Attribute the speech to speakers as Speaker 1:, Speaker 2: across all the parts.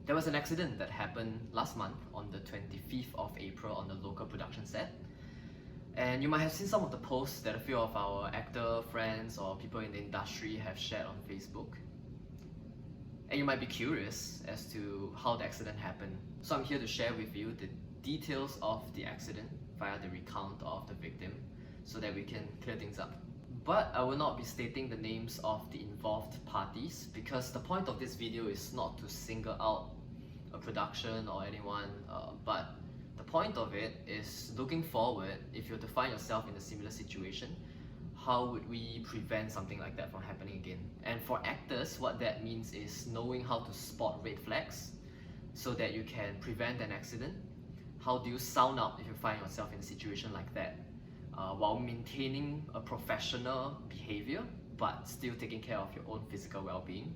Speaker 1: There was an accident that happened last month on the 25th of April on the local production set. And you might have seen some of the posts that a few of our actor friends or people in the industry have shared on Facebook. And you might be curious as to how the accident happened. So I'm here to share with you the details of the accident via the recount of the victim so that we can clear things up. But I will not be stating the names of the involved parties because the point of this video is not to single out a production or anyone, but the point of it is looking forward. If you were to find yourself in a similar situation, how would we prevent something like that from happening again? And for actors, what that means is knowing how to spot red flags so that you can prevent an accident. How do you sound out if you find yourself in a situation like that, while maintaining a professional behavior but still taking care of your own physical well-being?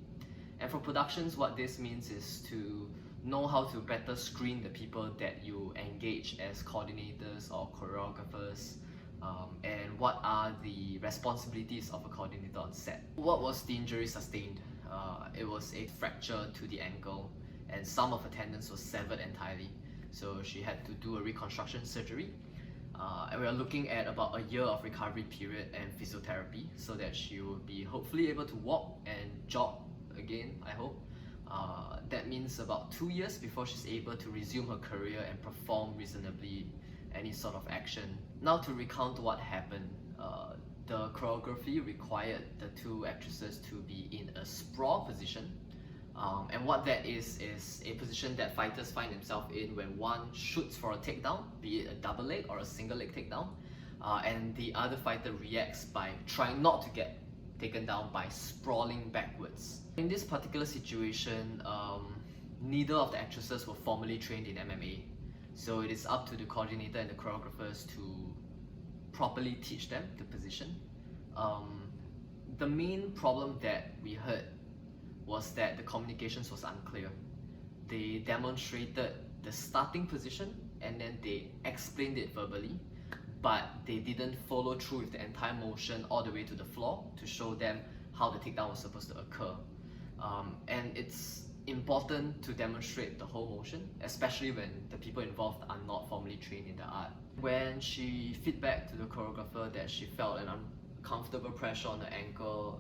Speaker 1: And for productions, what this means is to know how to better screen the people that you engage as coordinators or choreographers, and what are the responsibilities of a coordinator on set. What was the injury sustained? It was a fracture to the ankle and some of her tendons was severed entirely. So she had to do a reconstruction surgery. And we are looking at about a year of recovery period and physiotherapy so that she will be hopefully able to walk and jog again, I hope. That means about 2 years before she's able to resume her career and perform reasonably any sort of action. Now to recount what happened, the choreography required the two actresses to be in a sprawl position. And what that is a position that fighters find themselves in when one shoots for a takedown, be it a double leg or a single leg takedown, and the other fighter reacts by trying not to get taken down by sprawling backwards. In this particular situation, neither of the actresses were formally trained in MMA, so it is up to the coordinator and the choreographers to properly teach them the position. The main problem that we heard was that the communications was unclear. They demonstrated the starting position and then they explained it verbally, but they didn't follow through with the entire motion all the way to the floor to show them how the takedown was supposed to occur. And it's important to demonstrate the whole motion, especially when the people involved are not formally trained in the art. When she feedback to the choreographer that she felt an uncomfortable pressure on the ankle,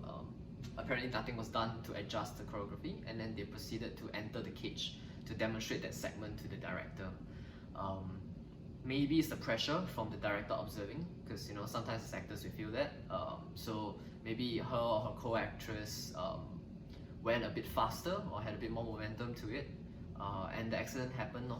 Speaker 1: apparently nothing was done to adjust the choreography, and then they proceeded to enter the cage to demonstrate that segment to the director. Maybe it's the pressure from the director observing, because sometimes as actors we feel that. So maybe her or her co-actress went a bit faster or had a bit more momentum to it, and the accident happened.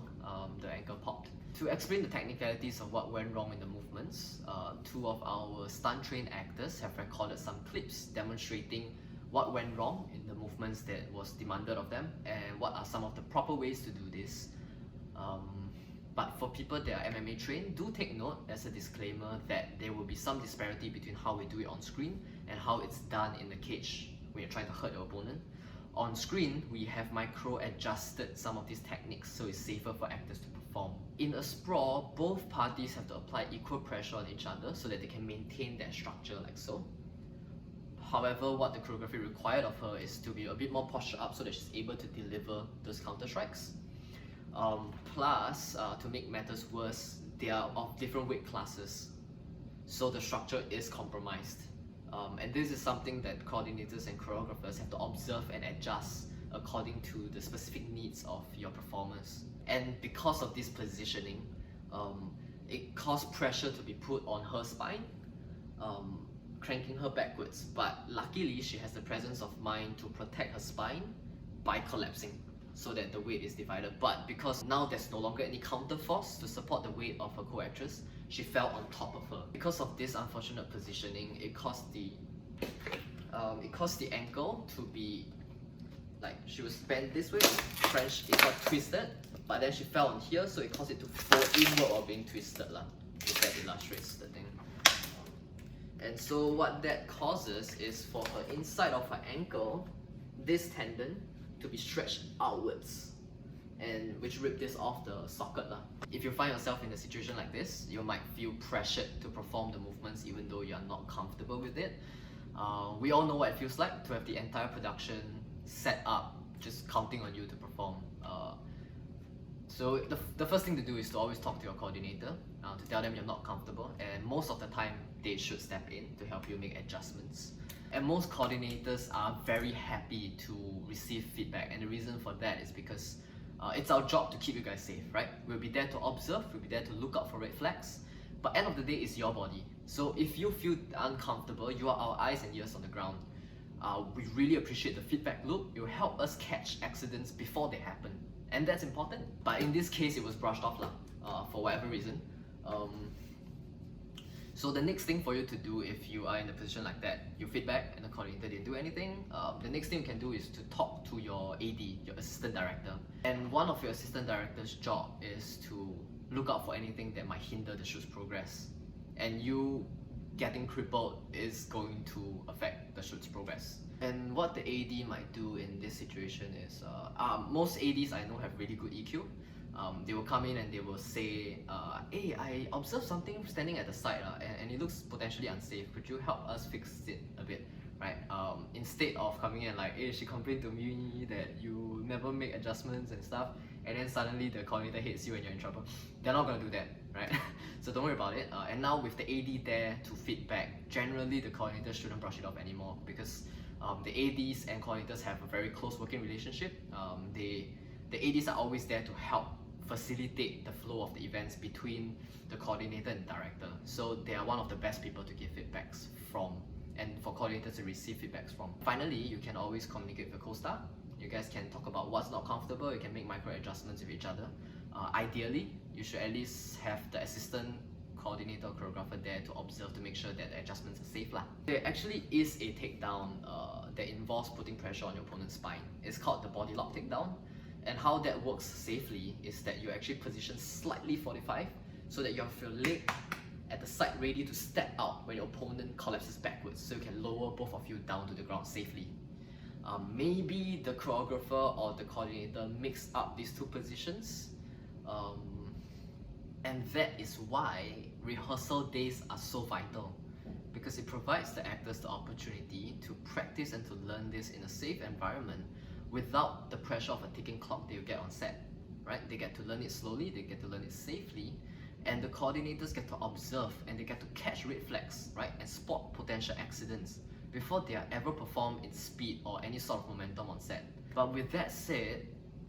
Speaker 1: The ankle popped. To explain the technicalities of what went wrong in the movements, two of our stunt trained actors have recorded some clips demonstrating what went wrong in the movements that was demanded of them and what are some of the proper ways to do this. But for people that are MMA trained, do take note as a disclaimer that there will be some disparity between how we do it on screen and how it's done in the cage when you're trying to hurt your opponent. On screen, we have micro-adjusted some of these techniques so it's safer for actors to perform. In a sprawl, both parties have to apply equal pressure on each other so that they can maintain their structure like so. However, what the choreography required of her is to be a bit more postured up so that she's able to deliver those counter strikes. Plus, to make matters worse, they are of different weight classes, so the structure is compromised. And this is something that coordinators and choreographers have to observe and adjust according to the specific needs of your performers. And because of this positioning, it caused pressure to be put on her spine, cranking her backwards. But luckily, she has the presence of mind to protect her spine by collapsing so that the weight is divided. But because now there's no longer any counter force to support the weight of her co-actress, she fell on top of her. Because of this unfortunate positioning, it caused the ankle to be like, she was bent this way, it got twisted, but then she fell on here, so it caused it to fall inward while being twisted if that illustrates the thing. And so what that causes is for her inside of her ankle, this tendon to be stretched outwards, and which ripped this off the socket. If you find yourself in a situation like this, you might feel pressured to perform the movements even though you are not comfortable with it. We all know what it feels like to have the entire production set up just counting on you to perform. So the first thing to do is to always talk to your coordinator to tell them you're not comfortable, and most of the time they should step in to help you make adjustments. And most coordinators are very happy to receive feedback, and the reason for that is because it's our job to keep you guys safe, right? We'll be there to observe, we'll be there to look out for red flags, but end of the day, it's your body. So if you feel uncomfortable, you are our eyes and ears on the ground. We really appreciate the feedback loop. It will help us catch accidents before they happen, and that's important. But in this case, it was brushed off for whatever reason. So the next thing for you to do, if you are in a position like that, you feedback and the coordinator didn't do anything, the next thing you can do is to talk to your AD, your assistant director. And one of your assistant director's job is to look out for anything that might hinder the shoot's progress. And you getting crippled is going to affect the shoot's progress. And what the AD might do in this situation is, most ADs I know have really good EQ. They will come in and they will say, hey, I observed something standing at the side and it looks potentially unsafe. Could you help us fix it a bit, right? Instead of coming in like, hey, she complained to me that you never make adjustments and stuff, and then suddenly the coordinator hates you and you're in trouble. They're not gonna do that, right? So don't worry about it. And now with the AD there to feedback, generally the coordinator shouldn't brush it off anymore, because the ADs and coordinators have a very close working relationship. The ADs are always there to help facilitate the flow of the events between the coordinator and director. So they are one of the best people to give feedbacks from, and for coordinators to receive feedbacks from. Finally, you can always communicate with your co-star. You guys can talk about what's not comfortable, you can make micro adjustments with each other. Ideally, you should at least have the assistant coordinator or choreographer there to observe to make sure that the adjustments are safe. There actually is a takedown that involves putting pressure on your opponent's spine. It's called the body lock takedown. And how that works safely is that you actually position slightly 45 so that you have your leg at the side ready to step out when your opponent collapses backwards, so you can lower both of you down to the ground safely. Maybe the choreographer or the coordinator mix up these two positions, and that is why rehearsal days are so vital, because it provides the actors the opportunity to practice and to learn this in a safe environment without the pressure of a ticking clock they will get on set, right? They get to learn it slowly, they get to learn it safely, and the coordinators get to observe and they get to catch red flags, right? And spot potential accidents before they are ever performed in speed or any sort of momentum on set. But with that said,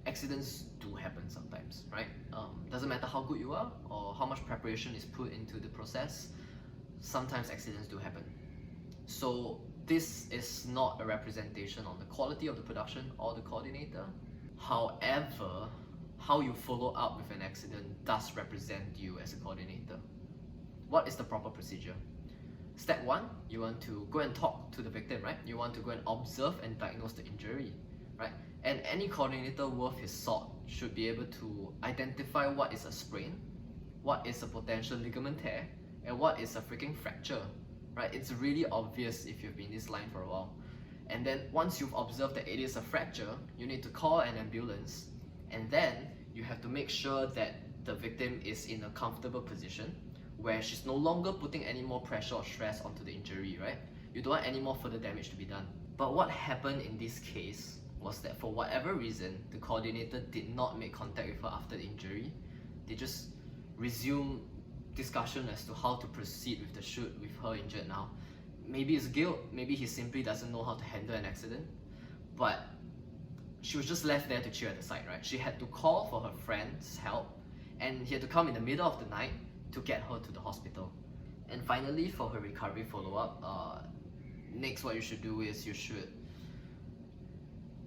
Speaker 1: accidents do happen sometimes, right? Doesn't matter how good you are or how much preparation is put into the process, sometimes accidents do happen. So this is not a representation on the quality of the production or the coordinator. However, how you follow up with an accident does represent you as a coordinator. What is the proper procedure? Step 1, you want to go and talk to the victim, right? You want to go and observe and diagnose the injury, right? And any coordinator worth his salt should be able to identify what is a sprain, what is a potential ligament tear, and what is a freaking fracture, right? It's really obvious if you've been in this line for a while. And then once you've observed that it is a fracture, you need to call an ambulance, and then you have to make sure that the victim is in a comfortable position where she's no longer putting any more pressure or stress onto the injury, right? You don't want any more further damage to be done. But what happened in this case was that for whatever reason, the coordinator did not make contact with her after the injury. They just resumed discussion as to how to proceed with the shoot with her injured now. Maybe it's guilt, maybe he simply doesn't know how to handle an accident, but she was just left there to chill at the side, right? She had to call for her friend's help, and he had to come in the middle of the night to get her to the hospital. And finally, for her recovery follow-up, next what you should do is you should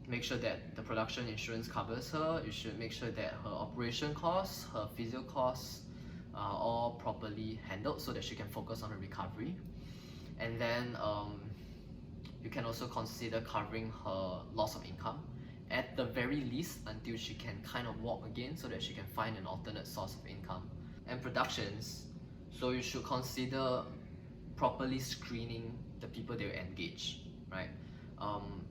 Speaker 1: make sure that the production insurance covers her. You should make sure that her operation costs, her physio costs are all properly handled so that she can focus on her recovery. And then you can also consider covering her loss of income, at the very least until she can kind of walk again, so that she can find an alternate source of income. And productions, so you should consider properly screening the people they will engage, right?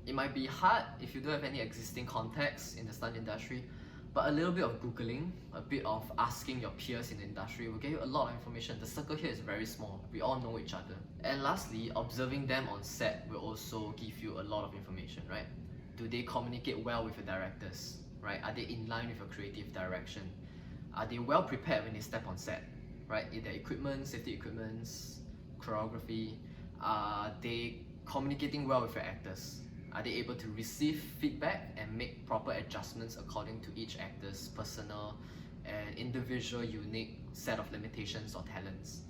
Speaker 1: It might be hard if you don't have any existing contacts in the stunt industry, but a little bit of Googling, a bit of asking your peers in the industry will get you a lot of information. The circle here is very small, we all know each other. And lastly, observing them on set will also give you a lot of information, right? Do they communicate well with the directors, right? Are they in line with your creative direction? Are they well prepared when they step on set, right? In their equipment, safety equipments, choreography, are they communicating well with your actors? Are they able to receive feedback and make proper adjustments according to each actor's personal and individual unique set of limitations or talents?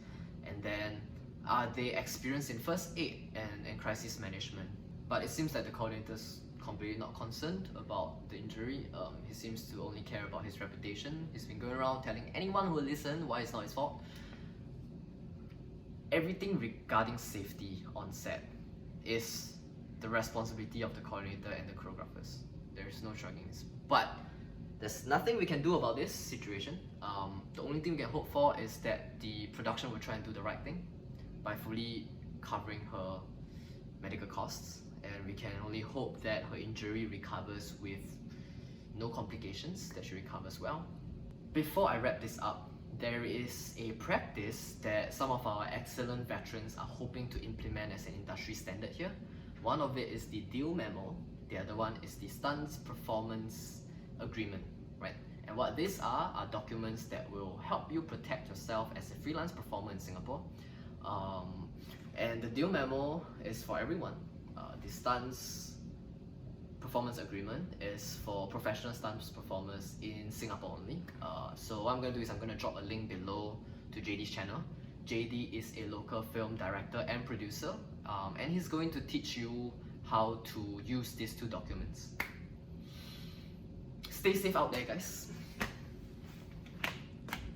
Speaker 1: And then, are they experienced in first aid and crisis management? But it seems that the coordinator's completely not concerned about the injury. He seems to only care about his reputation. He's been going around telling anyone who will listen why it's not his fault. Everything regarding safety on set is the responsibility of the coordinator and the choreographers. There is no shrugging this. But there's nothing we can do about this situation. The only thing we can hope for is that the production will try and do the right thing by fully covering her medical costs, and we can only hope that her injury recovers with no complications, that she recovers well. Before I wrap this up, there is a practice that some of our excellent veterans are hoping to implement as an industry standard here. One of it is the Deal Memo, the other one is the Stunt's Performance Agreement, right? And what these are documents that will help you protect yourself as a freelance performer in Singapore. And the Deal Memo is for everyone. The Stunt's Performance Agreement is for professional stunts performers in Singapore only. So what I'm going to do is I'm going to drop a link below to JD's channel. JD is a local film director and producer, and he's going to teach you how to use these two documents. Stay safe out there, guys.